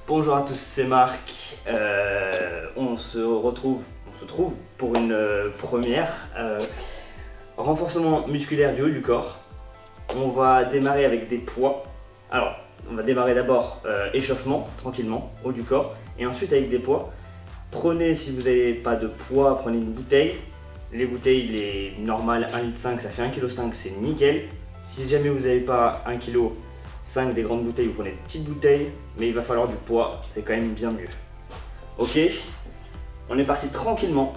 Bonjour à tous, c'est Marc. On se trouve pour une première renforcement musculaire du haut du corps. On va démarrer avec des poids. Alors, on va démarrer d'abord échauffement, tranquillement, haut du corps, et ensuite avec des poids. Prenez, si vous n'avez pas de poids, prenez une bouteille. Les bouteilles, les normales 1,5 litre, ça fait 1,5 kg, c'est nickel. Si jamais vous n'avez pas 1,5 kg des grandes bouteilles, vous prenez une petite bouteille, mais il va falloir du poids, c'est quand même bien mieux. Ok, on est parti tranquillement.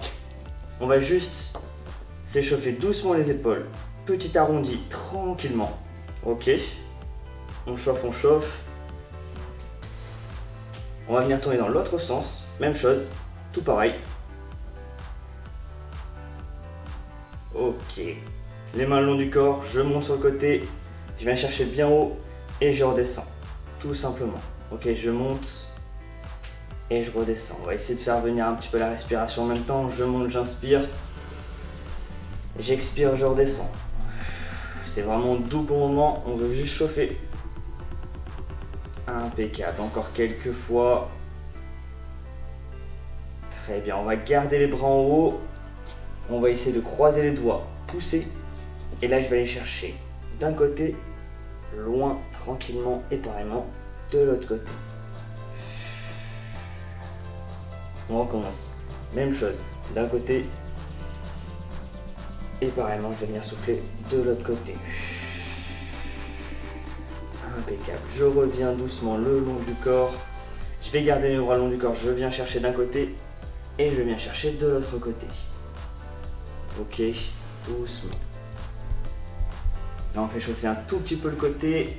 On va juste s'échauffer doucement les épaules, petit arrondi, tranquillement. Ok, on chauffe, on chauffe. On va venir tourner dans l'autre sens, même chose, tout pareil. Ok, les mains le long du corps, je monte sur le côté, je viens chercher bien haut et je redescends, tout simplement. Ok, je monte et je redescends. On va essayer de faire venir un petit peu la respiration en même temps. Je monte, j'inspire, j'expire, je redescends. C'est vraiment doux pour le moment, on veut juste chauffer. Impeccable, encore quelques fois. Très bien, on va garder les bras en haut. On va essayer de croiser les doigts, pousser. Et là, je vais aller chercher d'un côté, loin, tranquillement et pareillement de l'autre côté. On recommence. Même chose, d'un côté et pareillement, je vais venir souffler de l'autre côté. Impeccable. Je reviens doucement le long du corps. Je vais garder mes bras le long du corps. Je viens chercher d'un côté et je viens chercher de l'autre côté. Ok, doucement. Là, on fait chauffer un tout petit peu le côté.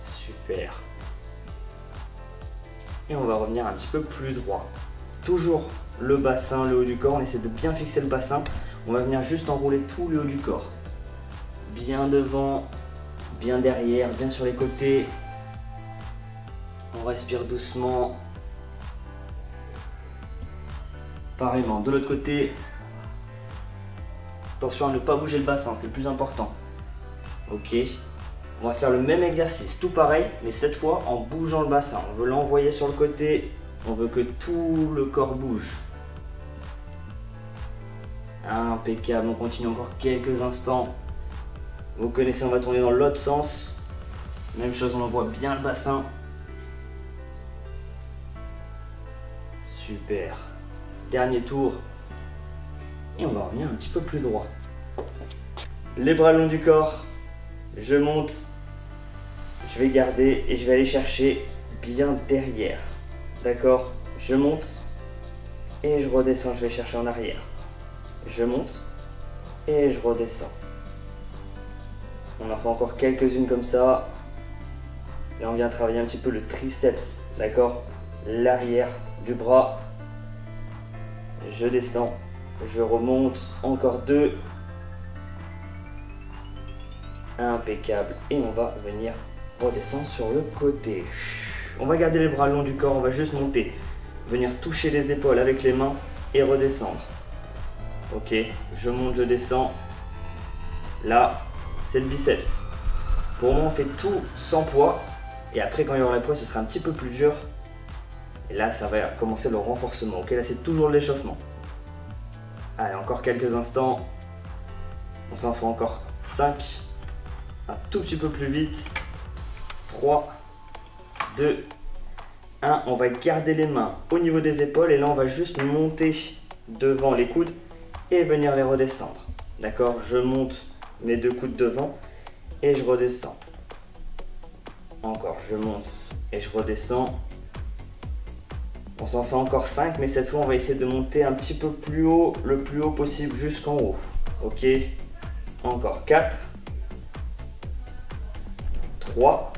Super. Et on va revenir un petit peu plus droit. Toujours le bassin, le haut du corps. On essaie de bien fixer le bassin. On va venir juste enrouler tout le haut du corps. Bien devant, bien derrière, bien sur les côtés. On respire doucement. Pareillement, de l'autre côté. Attention à ne pas bouger le bassin, c'est le plus important. Ok. On va faire le même exercice, tout pareil, mais cette fois en bougeant le bassin. On veut l'envoyer sur le côté, on veut que tout le corps bouge. Impeccable, on continue encore quelques instants. Vous connaissez, on va tourner dans l'autre sens. Même chose, on envoie bien le bassin. Super. Dernier tour. Et on va revenir un petit peu plus droit. Les bras le long du corps. Je monte. Je vais garder et je vais aller chercher bien derrière. D'accord? Je monte et je redescends. Je vais chercher en arrière. Je monte et je redescends. On en fait encore quelques-unes comme ça. Là, on vient travailler un petit peu le triceps. D'accord? L'arrière du bras. Je descends. Je remonte, encore deux. Impeccable. Et on va venir redescendre sur le côté. On va garder les bras le long du corps, on va juste monter. Venir toucher les épaules avec les mains et redescendre. Ok, je monte, je descends. Là, c'est le biceps. Pour le moment, on fait tout sans poids. Et après, quand il y aura le poids, ce sera un petit peu plus dur. Et là, ça va commencer le renforcement. Ok, là, c'est toujours l'échauffement. Allez, encore quelques instants. On s'en fait encore 5. Un tout petit peu plus vite. 3, 2, 1. On va garder les mains au niveau des épaules. Et là, on va juste monter devant les coudes et venir les redescendre. D'accord? Je monte mes deux coudes devant et je redescends. Encore, je monte et je redescends. On s'en fait encore 5, mais cette fois on va essayer de monter un petit peu plus haut, le plus haut possible jusqu'en haut. Ok, encore 4, 3,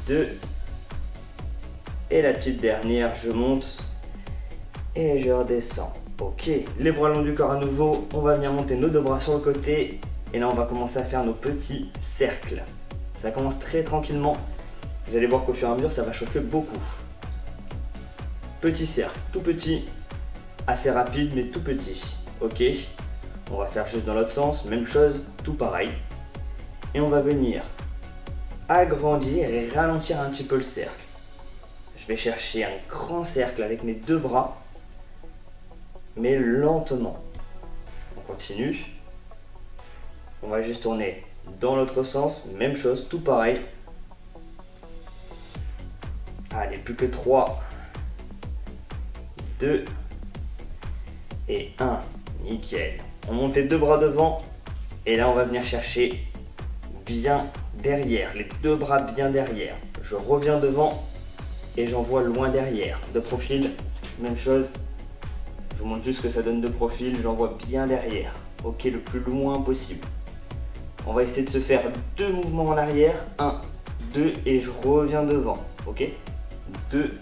2, et la petite dernière, je monte et je redescends. Ok, les bras le long du corps à nouveau, on va venir monter nos deux bras sur le côté, et là on va commencer à faire nos petits cercles. Ça commence très tranquillement. Vous allez voir qu'au fur et à mesure, ça va chauffer beaucoup. Petit cercle, tout petit, assez rapide, mais tout petit. Ok, on va faire juste dans l'autre sens, même chose, tout pareil. Et on va venir agrandir et ralentir un petit peu le cercle. Je vais chercher un grand cercle avec mes deux bras, mais lentement. On continue. On va juste tourner dans l'autre sens, même chose, tout pareil. Allez, plus que 3, 2 et 1. Nickel. On monte les deux bras devant et là on va venir chercher bien derrière, les deux bras bien derrière. Je reviens devant et j'envoie loin derrière. De profil, même chose. Je vous montre juste ce que ça donne de profil, j'envoie bien derrière. Ok, le plus loin possible. On va essayer de se faire deux mouvements en arrière. 1, 2 et je reviens devant. Ok, 2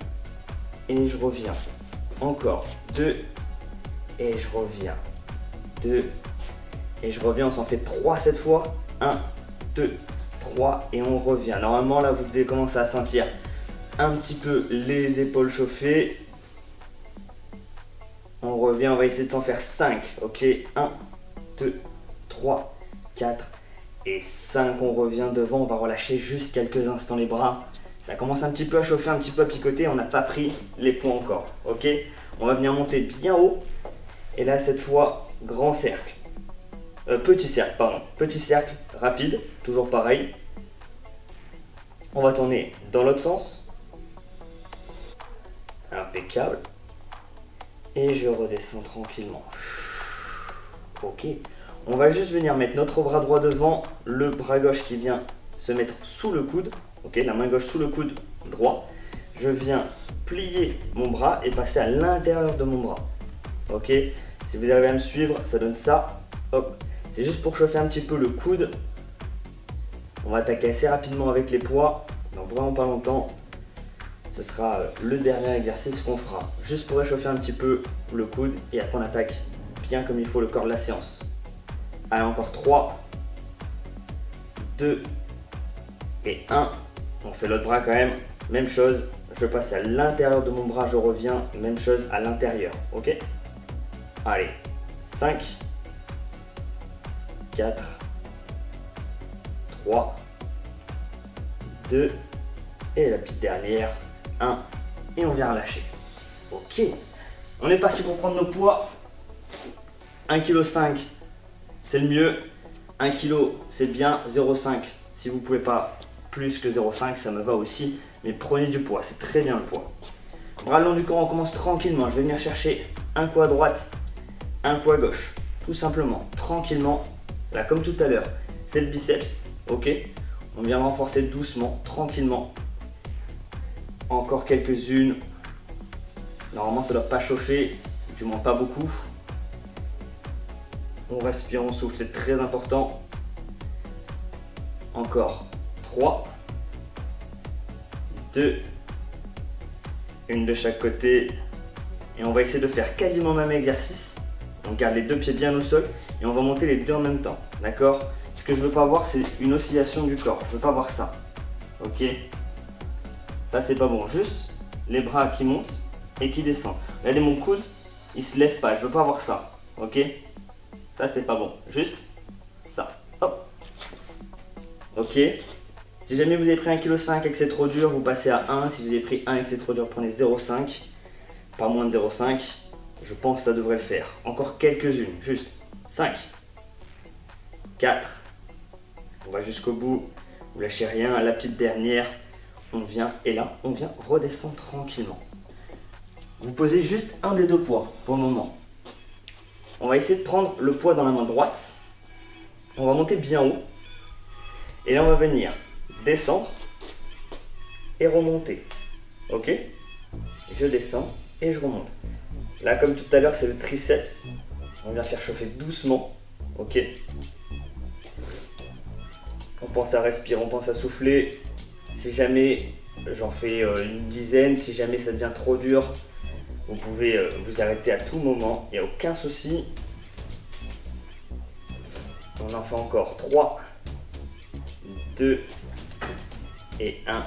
et je reviens. Encore 2 et je reviens. 2 et je reviens. On s'en fait 3 cette fois. 1, 2, 3 et on revient. Normalement là vous devez commencer à sentir un petit peu les épaules chauffées. On revient, on va essayer de s'en faire 5. Ok, 1, 2, 3, 4 et 5. On revient devant, on va relâcher juste quelques instants les bras. Ça commence un petit peu à chauffer, un petit peu à picoter. On n'a pas pris les points encore. Ok, on va venir monter bien haut. Et là cette fois, grand cercle. Petit cercle, pardon. Petit cercle, rapide, toujours pareil. On va tourner dans l'autre sens. Impeccable. Et je redescends tranquillement. Ok. On va juste venir mettre notre bras droit devant, le bras gauche qui vient se mettre sous le coude. Ok, la main gauche sous le coude droit. Je viens plier mon bras et passer à l'intérieur de mon bras. Ok. Si vous arrivez à me suivre, ça donne ça. Hop. C'est juste pour chauffer un petit peu le coude. On va attaquer assez rapidement avec les poids. Donc vraiment pas longtemps. Ce sera le dernier exercice qu'on fera. Juste pour réchauffer un petit peu le coude. Et après on attaque bien comme il faut le corps de la séance. Allez, encore 3, 2 et 1. On fait l'autre bras quand même. Même chose. Je passe à l'intérieur de mon bras. Je reviens. Même chose à l'intérieur. Ok. Allez. 5. 4, 3, 2 et la petite dernière, 1 et on vient relâcher. Ok, on est parti pour prendre nos poids. 1,5 kg c'est le mieux, 1 kg c'est bien, 0,5 si vous ne pouvez pas plus que 0,5 ça me va aussi, mais prenez du poids, c'est très bien le poids. Bras le long du corps, on commence tranquillement. Je vais venir chercher un coup à droite, un coup à gauche, tout simplement, tranquillement. Là, comme tout à l'heure, c'est le biceps, ok. On vient renforcer doucement, tranquillement. Encore quelques-unes. Normalement, ça ne doit pas chauffer, du moins pas beaucoup. On respire, on souffle, c'est très important. Encore 3, 2, une de chaque côté. Et on va essayer de faire quasiment le même exercice. On garde les deux pieds bien au sol. Et on va monter les deux en même temps, d'accord? Ce que je veux pas voir, c'est une oscillation du corps. Je veux pas voir ça, ok? Ça, c'est pas bon. Juste les bras qui montent et qui descendent. Regardez mon coude, il se lève pas. Je veux pas voir ça, ok? Ça, c'est pas bon. Juste ça, hop. Ok. Si jamais vous avez pris 1,5 kg et que c'est trop dur, vous passez à 1. Si vous avez pris 1 et que c'est trop dur, prenez 0,5. Pas moins de 0,5. Je pense que ça devrait le faire. Encore quelques-unes, juste. 5, 4, on va jusqu'au bout, vous lâchez rien, la petite dernière, on vient, et là, on vient redescendre tranquillement. Vous posez juste un des deux poids pour le moment. On va essayer de prendre le poids dans la main droite, on va monter bien haut, et là on va venir descendre et remonter, ok? Je descends et je remonte. Là, comme tout à l'heure, c'est le triceps. On vient faire chauffer doucement, ok. On pense à respirer, on pense à souffler. Si jamais j'en fais une dizaine, si jamais ça devient trop dur, vous pouvez vous arrêter à tout moment, il n'y a aucun souci. On en fait encore 3, 2 et 1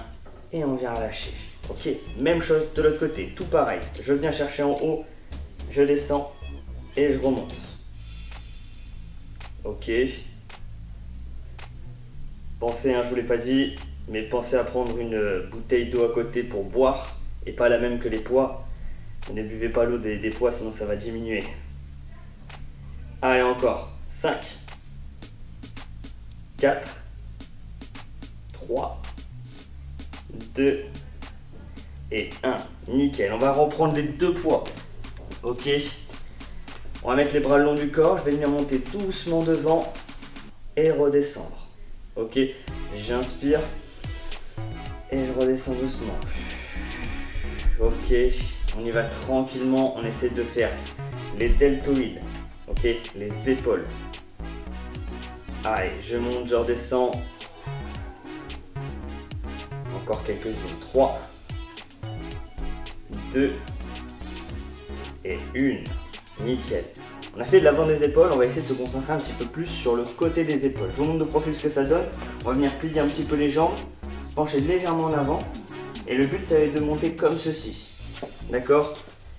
et on vient relâcher. Ok, même chose de l'autre côté, tout pareil. Je viens chercher en haut, je descends et je remonte. Ok. Pensez, hein, je ne vous l'ai pas dit, mais pensez à prendre une bouteille d'eau à côté pour boire et pas la même que les poids. Ne buvez pas l'eau des poids, sinon ça va diminuer. Allez, encore. 5, 4, 3, 2 et 1. Nickel. On va reprendre les deux poids. Ok. On va mettre les bras le long du corps. Je vais venir monter doucement devant et redescendre. Ok. J'inspire et je redescends doucement. Ok. On y va tranquillement. On essaie de faire les deltoïdes. Ok. Les épaules. Allez, je monte, je redescends. Encore quelques-unes. 3, 2 et 1. Nickel. On a fait de l'avant des épaules, on va essayer de se concentrer un petit peu plus sur le côté des épaules. Je vous montre de profil ce que ça donne. On va venir plier un petit peu les jambes, se pencher légèrement en avant. Et le but, ça va être de monter comme ceci. D'accord?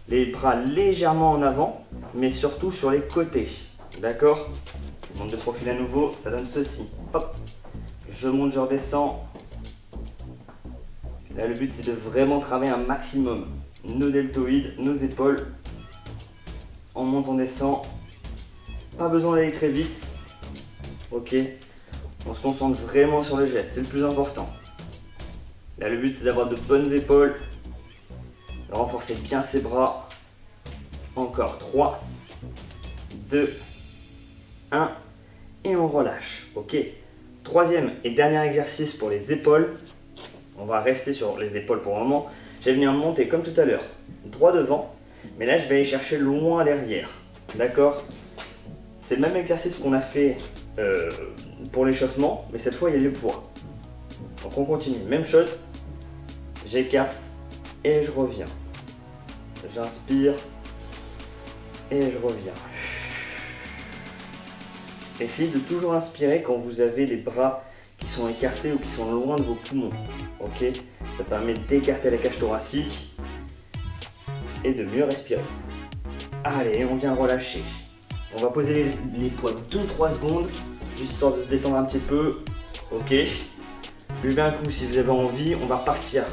Les bras légèrement en avant, mais surtout sur les côtés. D'accord? Je monte de profil à nouveau, ça donne ceci. Hop. Je monte, je redescends. Là, le but, c'est de vraiment travailler un maximum nos deltoïdes, nos épaules. On monte, on descend. Pas besoin d'aller très vite. Ok. On se concentre vraiment sur le geste, c'est le plus important. Là, le but, c'est d'avoir de bonnes épaules. De renforcer bien ses bras. Encore 3, 2, 1. Et on relâche. Ok. Troisième et dernier exercice pour les épaules. On va rester sur les épaules pour le moment. Je vais venir monter comme tout à l'heure, droit devant. Mais là, je vais aller chercher loin derrière. D'accord? C'est le même exercice qu'on a fait pour l'échauffement, mais cette fois, il y a le poids. Donc on continue. Même chose. J'écarte et je reviens. J'inspire et je reviens. Essayez de toujours inspirer quand vous avez les bras qui sont écartés ou qui sont loin de vos poumons. Ok? Ça permet d'écarter la cage thoracique et de mieux respirer. Allez, on vient relâcher. On va poser les poids 2-3 secondes, juste histoire de se détendre un petit peu. Ok? Buvez un coup si vous avez envie. On va repartir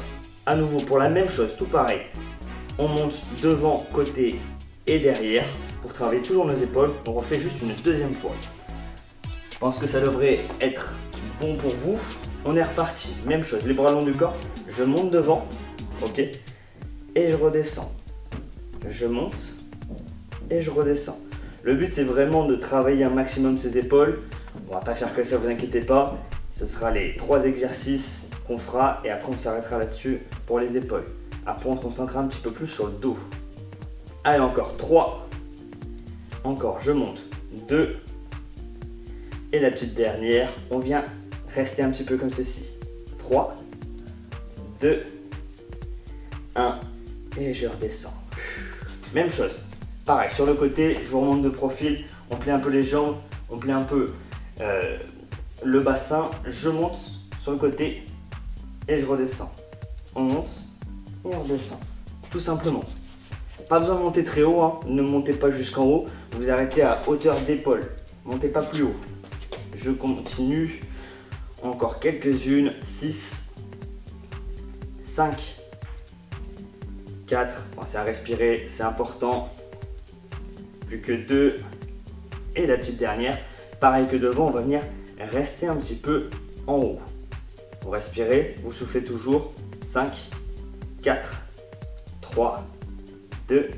à nouveau pour la même chose, tout pareil. On monte devant, côté et derrière pour travailler toujours nos épaules. On refait juste une deuxième fois. Je pense que ça devrait être bon pour vous. On est reparti. Même chose, les bras longs du corps. Je monte devant. Ok? Et je redescends. Je monte et je redescends. Le but, c'est vraiment de travailler un maximum ses épaules. On va pas faire que ça, vous inquiétez pas. Ce sera les 3 exercices qu'on fera et après on s'arrêtera là-dessus pour les épaules. Après, on se concentrera un petit peu plus sur le dos. Allez, encore 3. Encore, je monte. 2. Et la petite dernière, on vient rester un petit peu comme ceci. 3, 2, 1. Et je redescends. Même chose. Pareil, sur le côté, je vous remonte de profil. On plie un peu les jambes, on plie un peu le bassin. Je monte sur le côté et je redescends. On monte et on redescend. Tout simplement. Pas besoin de monter très haut, hein. Ne montez pas jusqu'en haut. Vous arrêtez à hauteur d'épaule. Montez pas plus haut. Je continue. Encore quelques-unes. 6, 5, 4. Pensez à respirer, c'est important. Plus que 2. Et la petite dernière. Pareil que devant, on va venir rester un petit peu en haut. Vous respirez, vous soufflez toujours. 5, 4, 3, 2.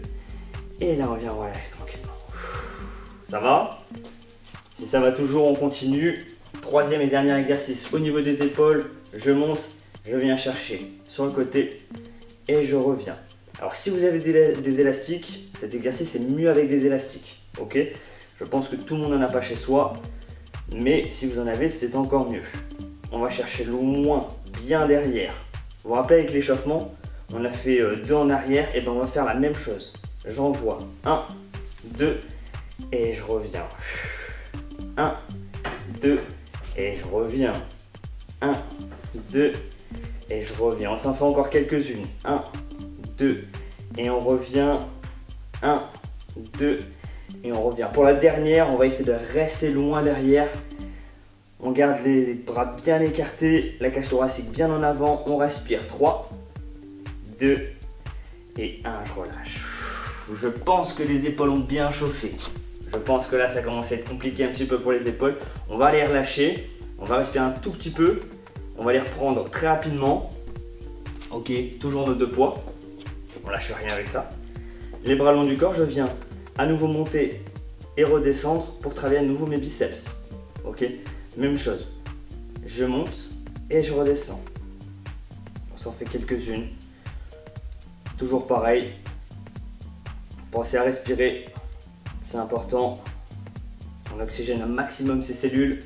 Et là, on vient relâcher tranquillement. Ça va? Si ça va toujours, on continue. Troisième et dernier exercice. Au niveau des épaules, je monte, je viens chercher sur le côté et je reviens. Alors, si vous avez des élastiques, cet exercice est mieux avec des élastiques. Ok? Je pense que tout le monde n'en a pas chez soi. Mais si vous en avez, c'est encore mieux. On va chercher loin, bien derrière. Vous vous rappelez avec l'échauffement, on a fait 2 en arrière, et bien on va faire la même chose. J'envoie 1, 2, et je reviens. 1, 2, et je reviens. 1, 2, et je reviens. On s'en fait encore quelques-unes. 1, 2, et on revient. 1, 2, et on revient. Pour la dernière, on va essayer de rester loin derrière. On garde les bras bien écartés, la cage thoracique bien en avant. On respire. 3, 2 et 1. Je relâche. Je pense que les épaules ont bien chauffé. Je pense que là, ça commence à être compliqué un petit peu pour les épaules. On va les relâcher. On va respirer un tout petit peu. On va les reprendre très rapidement. Ok, toujours nos 2 poids. On lâche rien avec ça. Les bras longs du corps, je viens à nouveau monter et redescendre pour travailler à nouveau mes biceps. Ok, même chose. Je monte et je redescends. On s'en fait quelques-unes. Toujours pareil. Pensez à respirer. C'est important. On oxygène un maximum ces cellules.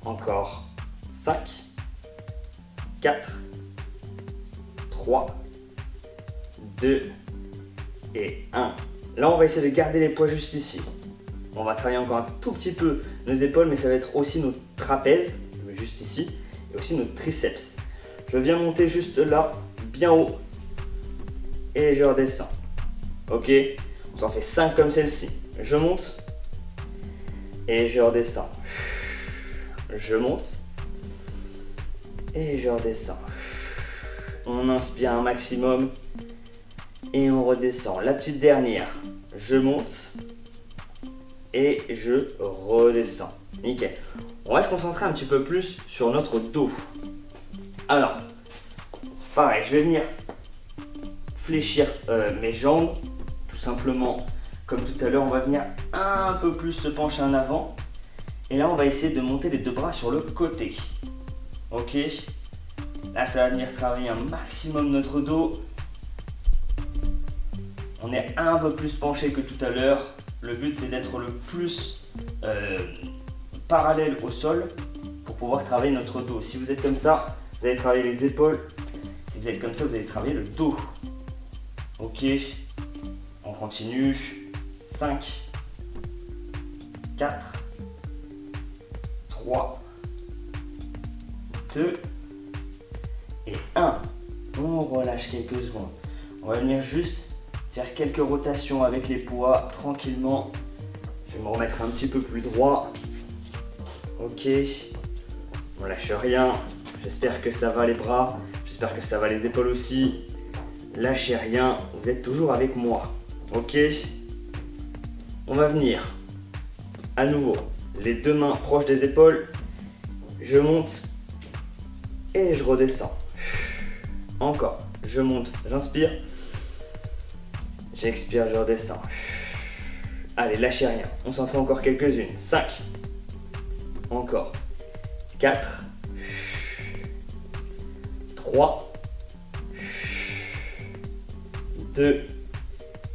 Encore. 5, 4, 3, 2 et 1. Là, on va essayer de garder les poids juste ici. On va travailler encore un tout petit peu nos épaules, mais ça va être aussi nos trapèzes, juste ici, et aussi nos triceps. Je viens monter juste là, bien haut, et je redescends. Ok, on s'en fait 5 comme celle-ci. Je monte, et je redescends. Je monte, et je redescends. On inspire un maximum, et on redescend. La petite dernière, je monte, et je redescends. Nickel. On va se concentrer un petit peu plus sur notre dos. Alors, pareil, je vais venir fléchir mes jambes, tout simplement comme tout à l'heure. On va venir un peu plus se pencher en avant. Et là, on va essayer de monter les 2 bras sur le côté. Ok. Là, ça va venir travailler un maximum notre dos. On est un peu plus penché que tout à l'heure. Le but, c'est d'être le plus parallèle au sol pour pouvoir travailler notre dos. Si vous êtes comme ça, vous allez travailler les épaules. Si vous êtes comme ça, vous allez travailler le dos. Ok. On continue. 5, 4, 3, 2 et 1. On relâche quelques secondes. On va venir juste faire quelques rotations avec les poids tranquillement. Je vais me remettre un petit peu plus droit. Ok. On lâche rien. J'espère que ça va les bras. J'espère que ça va les épaules aussi. Lâchez rien. Vous êtes toujours avec moi. Ok. On va venir à nouveau les 2 mains proches des épaules. Je monte et je redescends. Encore. Je monte, j'inspire. J'expire, je redescends. Allez, lâchez rien. On s'en fait encore quelques-unes. 5. Encore. 4. 3. 2.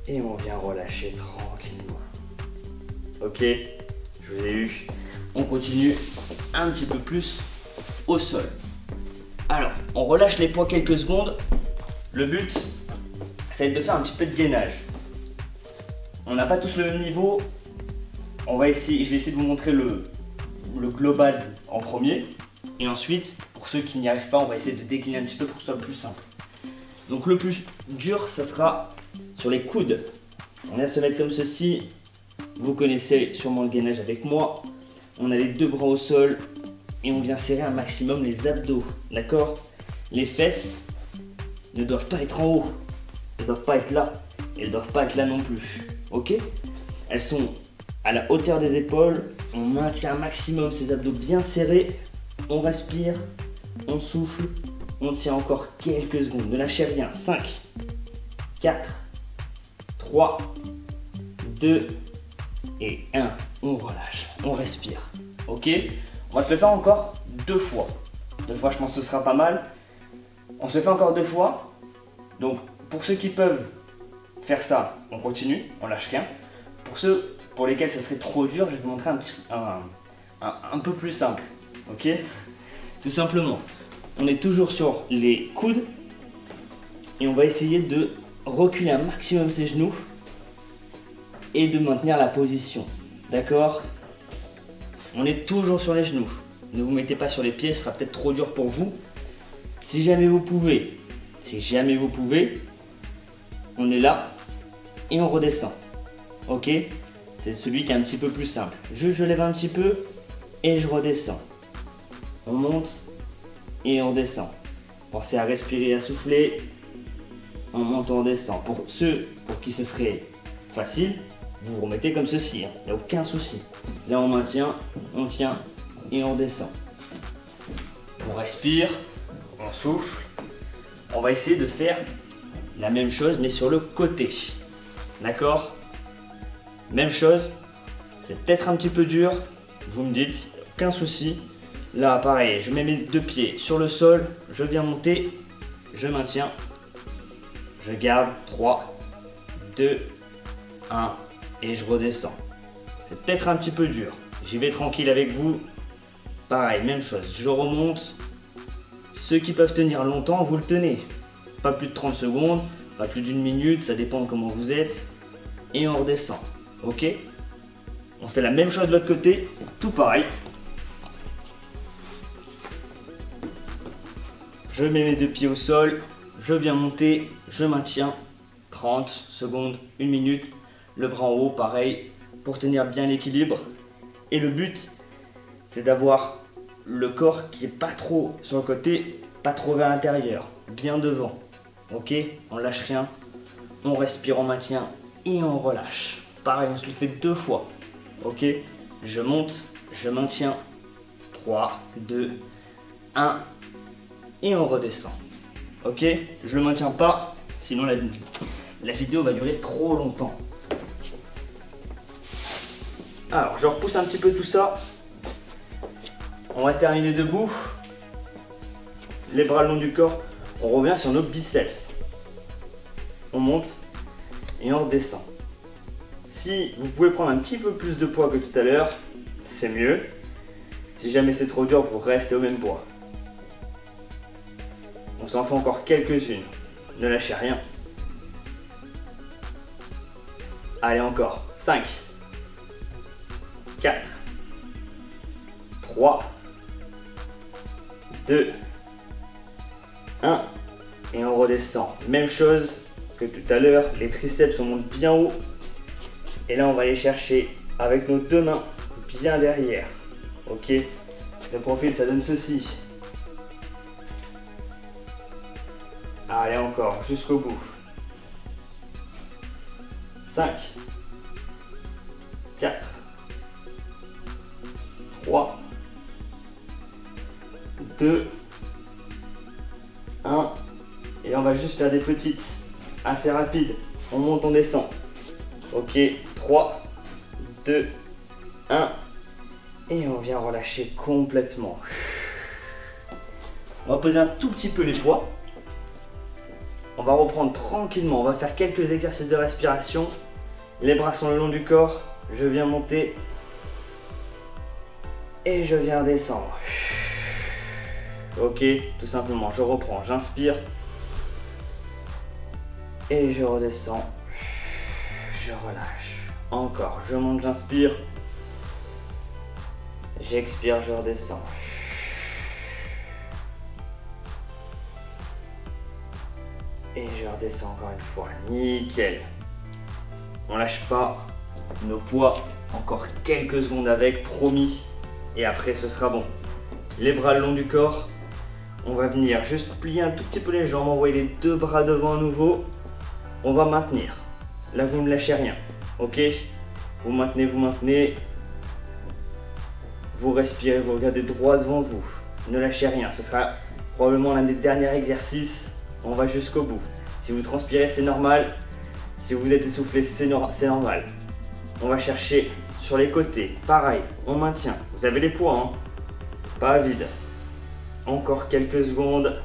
Et on vient relâcher tranquillement. Ok, je vous ai eu. On continue un petit peu plus au sol. Alors, on relâche les poids quelques secondes. Le but, ça va être de faire un petit peu de gainage. On n'a pas tous le même niveau. Je vais essayer de vous montrer le global en premier. Et ensuite, pour ceux qui n'y arrivent pas, on va essayer de décliner un petit peu pour que ce soit plus simple. Donc le plus dur, ça sera sur les coudes. On vient se mettre comme ceci. Vous connaissez sûrement le gainage avec moi. On a les 2 bras au sol et on vient serrer un maximum les abdos. D'accord? Les fesses ne doivent pas être en haut. Elles ne doivent pas être là. Elles ne doivent pas être là non plus. Ok? Elles sont à la hauteur des épaules. On maintient un maximum ces abdos bien serrés. On respire. On souffle. On tient encore quelques secondes. Ne lâchez rien. 5, 4, 3, 2 et 1. On relâche. On respire. Ok? On va se le faire encore 2 fois. 2 fois, je pense que ce sera pas mal. On se le fait encore 2 fois. Donc, pour ceux qui peuvent faire ça, on continue. On lâche rien. Pour ceux pour lesquels ça serait trop dur, je vais vous montrer un peu plus simple. Ok? Tout simplement. On est toujours sur les coudes et on va essayer de reculer un maximum ses genoux et de maintenir la position. D'accord? On est toujours sur les genoux. Ne vous mettez pas sur les pieds, ce sera peut-être trop dur pour vous. Si jamais vous pouvez, on est là et on redescend. Ok? C'est celui qui est un petit peu plus simple. Je lève un petit peu et je redescends. On monte et on descend. Pensez à respirer et à souffler. On monte, on descend. Pour ceux pour qui ce serait facile, vous vous remettez comme ceci, hein. Il n'y a aucun souci. Là on maintient, on tient et on descend. On respire, on souffle. On va essayer de faire la même chose mais sur le côté. D'accord? Même chose. C'est peut-être un petit peu dur. Vous me dites, aucun souci. Là pareil, je mets mes deux pieds sur le sol. Je viens monter. Je maintiens. Je garde. 3, 2, 1 et je redescends. C'est peut-être un petit peu dur. J'y vais tranquille avec vous. Pareil, même chose. Je remonte. Ceux qui peuvent tenir longtemps, vous le tenez. Pas plus de 30 secondes, pas plus d'une minute, ça dépend de comment vous êtes. Et on redescend. Ok? On fait la même chose de l'autre côté, tout pareil. Je mets mes deux pieds au sol, je viens monter, je maintiens 30 secondes, 1 minute, le bras en haut, pareil, pour tenir bien l'équilibre. Et le but, c'est d'avoir le corps qui est pas trop sur le côté, pas trop vers l'intérieur, bien devant. Ok, on lâche rien, on respire, on maintient et on relâche. Pareil, on se le fait 2 fois. Ok, je monte, je maintiens. 3, 2, 1 et on redescend. Ok, je le maintiens pas, sinon la vidéo va durer trop longtemps. Alors, je repousse un petit peu tout ça. On va terminer debout. Les bras le long du corps. On revient sur nos biceps. On monte et on redescend. Si vous pouvez prendre un petit peu plus de poids que tout à l'heure, c'est mieux. Si jamais c'est trop dur, vous restez au même poids. On s'en fait encore quelques-unes. Ne lâchez rien. Allez, encore. 5, 4, 3, 2, 1 et on redescend. Même chose que tout à l'heure, les triceps on monte bien haut et là on va aller chercher avec nos deux mains bien derrière. Ok, le profil ça donne ceci. Allez, encore jusqu'au bout. 5, 4, 3, 2, 1 et on va juste faire des petites assez rapides. On monte, on descend. Ok, 3, 2, 1 et on vient relâcher complètement. On va poser un tout petit peu les poids. On va reprendre tranquillement. On va faire quelques exercices de respiration. Les bras sont le long du corps. Je viens monter et je viens descendre. Ok, tout simplement, je reprends, j'inspire et je redescends, je relâche. Encore, je monte, j'inspire, j'expire, je redescends. Et je redescends encore une fois, nickel. On lâche pas nos poids, encore quelques secondes avec, promis, et après ce sera bon. Les bras le long du corps. On va venir juste plier un tout petit peu les jambes, envoyer les deux bras devant à nouveau. On va maintenir. Là, vous ne lâchez rien. Ok? Vous maintenez. Vous respirez, vous regardez droit devant vous. Ne lâchez rien. Ce sera probablement l'un des derniers exercices. On va jusqu'au bout. Si vous transpirez, c'est normal. Si vous êtes essoufflé, c'est normal. On va chercher sur les côtés. Pareil, on maintient. Vous avez les poids, hein? Pas à vide. Encore quelques secondes.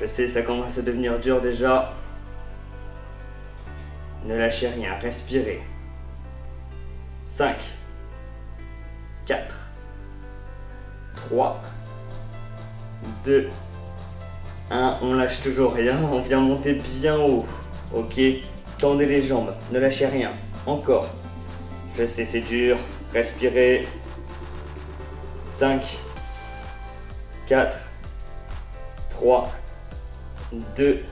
Je sais, ça commence à devenir dur déjà. Ne lâchez rien, respirez. 5, 4, 3, 2, 1. On lâche toujours rien, on vient monter bien haut. Ok, tendez les jambes, ne lâchez rien. Encore. Je sais, c'est dur. Respirez. 5, 4, 3, 2,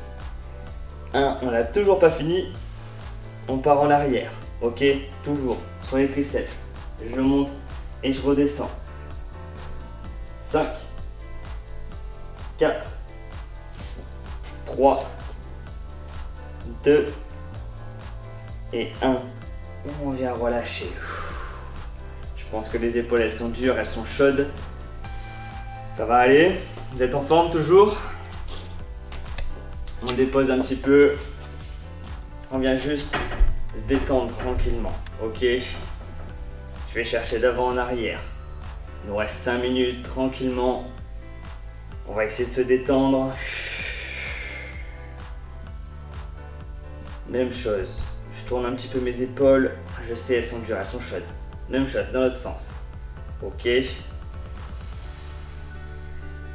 1. On n'a toujours pas fini. On part en arrière. Ok, toujours sur les triceps. Je monte Et je redescends. 5, 4, 3, 2 et 1. On vient relâcher. Je pense que les épaules elles sont dures, elles sont chaudes. Ça va aller? Vous êtes en forme toujours? On dépose un petit peu. On vient juste se détendre tranquillement. Ok. Je vais chercher d'avant en arrière. Il nous reste 5 minutes tranquillement. On va essayer de se détendre. Même chose. Je tourne un petit peu mes épaules. Je sais, elles sont dures, elles sont chaudes. Même chose dans l'autre sens. Ok.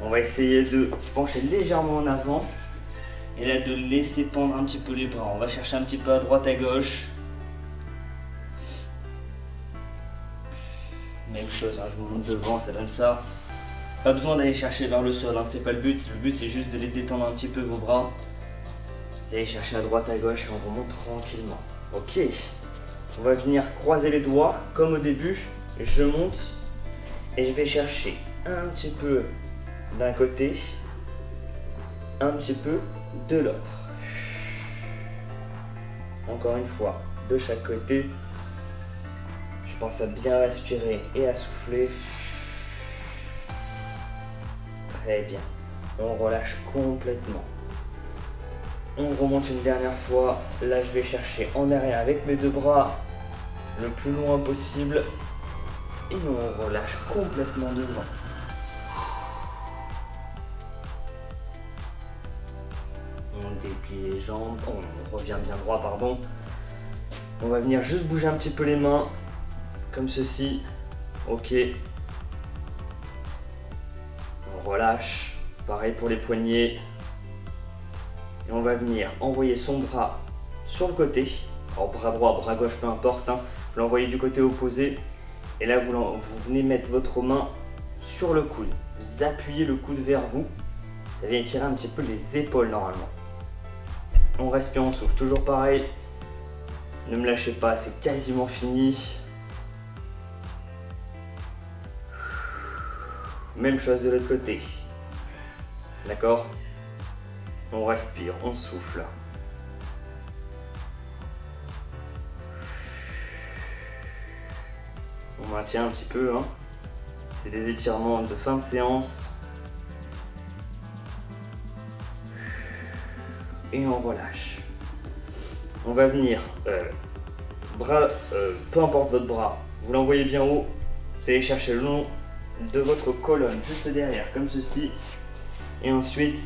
On va essayer de se pencher légèrement en avant. Et là, de laisser pendre un petit peu les bras. On va chercher un petit peu à droite, à gauche. Même chose, hein, je vous montre devant, ça donne ça. Pas besoin d'aller chercher vers le sol, hein, c'est pas le but. Le but, c'est juste de les détendre un petit peu vos bras. D'aller chercher à droite, à gauche et on remonte tranquillement. Ok. On va venir croiser les doigts, comme au début. Je monte et je vais chercher un petit peu d'un côté, un petit peu de l'autre. Encore une fois, de chaque côté. Je pense à bien respirer et à souffler. Très bien. On relâche complètement. On remonte une dernière fois. Là, je vais chercher en arrière avec mes deux bras le plus loin possible. Et on relâche complètement devant. On déplie les jambes. On revient bien droit, pardon. On va venir juste bouger un petit peu les mains. Comme ceci. Ok. On relâche. Pareil pour les poignets. Et on va venir envoyer son bras sur le côté. Alors bras droit, bras gauche, peu importe. Hein. Vous l'envoyez du côté opposé. Et là, vous venez mettre votre main sur le coude. Vous appuyez le coude vers vous. Vous allez étirer un petit peu les épaules normalement. On respire, on souffle. Toujours pareil. Ne me lâchez pas, c'est quasiment fini. Même chose de l'autre côté. D'accord? On respire, on souffle. On maintient un petit peu. Hein. C'est des étirements de fin de séance. Et on relâche. On va venir, bras, peu importe votre bras, vous l'envoyez bien haut. Vous allez chercher le long de votre colonne, juste derrière, comme ceci. Et ensuite,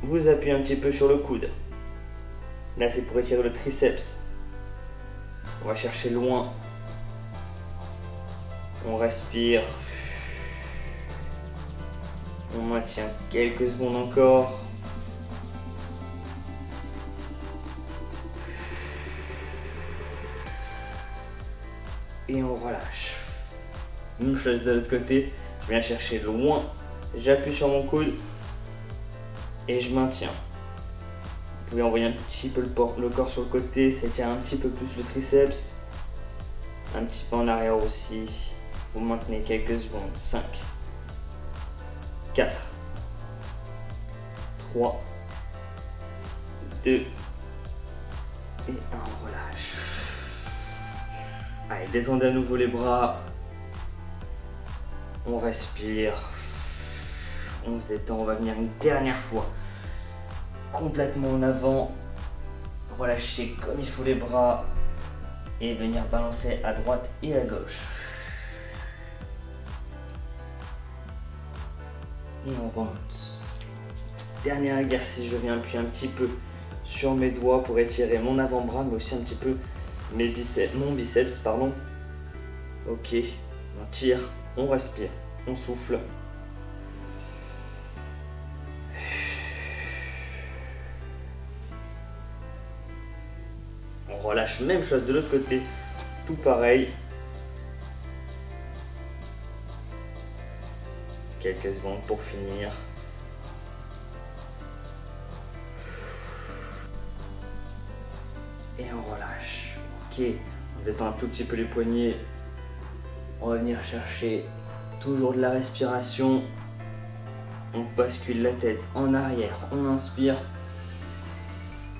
vous appuyez un petit peu sur le coude. Là, c'est pour étirer le triceps. On va chercher loin. On respire. On maintient quelques secondes encore. Et on relâche. Même chose de l'autre côté. Je viens chercher loin. J'appuie sur mon coude. Et je maintiens. Vous pouvez envoyer un petit peu le corps sur le côté. Ça tire un petit peu plus le triceps. Un petit peu en arrière aussi. Vous maintenez quelques secondes. 5, 4, 3, 2 et 1. On relâche. Allez, détendez à nouveau les bras. On respire. On se détend. On va venir une dernière fois. Complètement en avant. Relâchez comme il faut les bras. Et venir balancer à droite et à gauche. Et on remonte. Dernier exercice, je viens appuyer un petit peu sur mes doigts pour étirer mon avant-bras, mais aussi un petit peu mon biceps, pardon. Ok, on tire, on respire, on souffle. On relâche, même chose de l'autre côté, tout pareil. Quelques secondes pour finir. Et on relâche. Ok, on détend un tout petit peu les poignets. On va venir chercher toujours de la respiration. On bascule la tête en arrière, on inspire.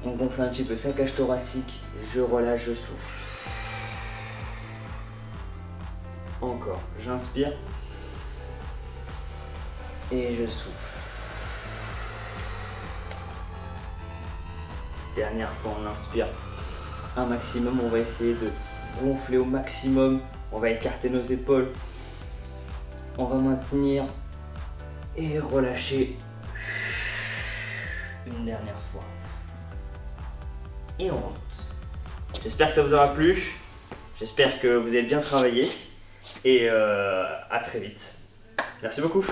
On gonfle un petit peu sa cage thoracique. Je relâche, je souffle. Encore, j'inspire. Et je souffle. Dernière fois, on inspire un maximum. On va essayer de gonfler au maximum. On va écarter nos épaules. On va maintenir et relâcher une dernière fois. Et on monte. J'espère que ça vous aura plu. J'espère que vous avez bien travaillé. Et à très vite. Merci beaucoup.